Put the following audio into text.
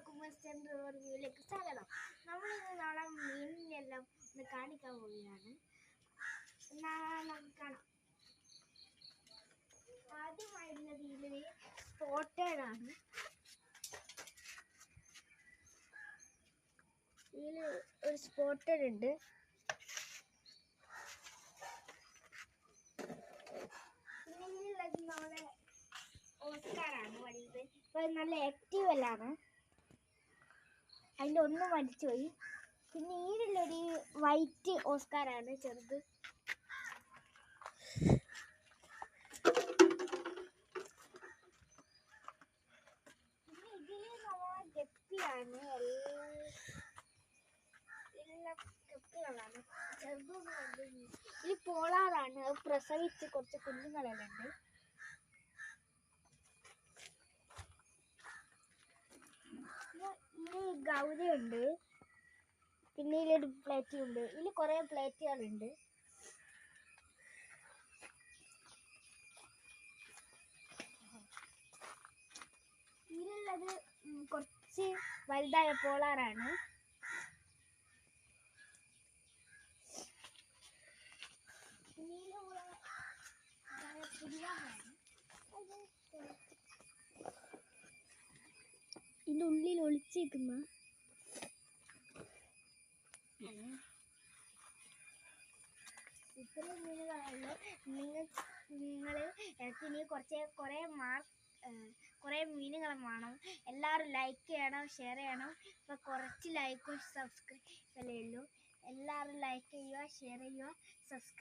എല്ലാവർക്കും റിവ്യൂയിലേക്ക് സ്വാഗതം. നമ്മളിന്ന് നാളെ മീനിനെല്ലാം ഒന്ന് കാണിക്കാൻ പോവുകയാണ്. നമുക്ക് കാണാം. ആദ്യമായിട്ടുള്ളത് ഇതിൽ സ്പോട്ടഡ് ആണ്. ഇതിൽ ഒരു സ്പോട്ടഡ് ഉണ്ട്. പിന്നെ ഇതിലുള്ളത് നമ്മുടെ ഓസ്കാറാണ് വലുത്. ഇപ്പൊ നല്ല ആക്റ്റീവ് എല്ലാണ്. അതിൻ്റെ ഒന്ന് മരിച്ചുപോയി. പിന്നെ ഇതിലൊരു വൈറ്റ് ഓസ്കാറാണ് ചെറുത്. പിന്നെ ഇതിൽ നമ്മളെ ഗപ്പിയാണ്. എല്ലാം ഗപ്പികളാണ്. ചെറുതൊന്നും ഇത് പോളാറാണ്. അത് പ്രസവിച്ച് കുറച്ച് കുഞ്ഞുങ്ങളെല്ലാം ഉണ്ട്. ഇതിൽ ഗൗരയുണ്ട്. പിന്നെ ഇതിലൊരു പ്ലേറ്റ് ഉണ്ട്. ഇതിൽ കുറേ പ്ലേറ്റുകളുണ്ട്. ഇതിലുള്ളത് കുറച്ച് വലുതായ പോളാറാണ്. ഇതിൻ്റെ ഉള്ളിൽ ഒളിച്ചിരിക്കുന്ന ഇത്രയും മീനുകളാണല്ലോ. നിങ്ങൾ ഇനി കുറേ മീനുകൾ വേണം. എല്ലാവരും ലൈക്ക് ചെയ്യണം, ഷെയർ ചെയ്യണം. ഇപ്പം കുറച്ച് ലൈക്കും സബ്സ്ക്രൈബ് അല്ലേ ഉള്ളൂ. എല്ലാവരും ലൈക്ക് ചെയ്യുക, ഷെയർ ചെയ്യുക, സബ്സ്ക്രൈബ്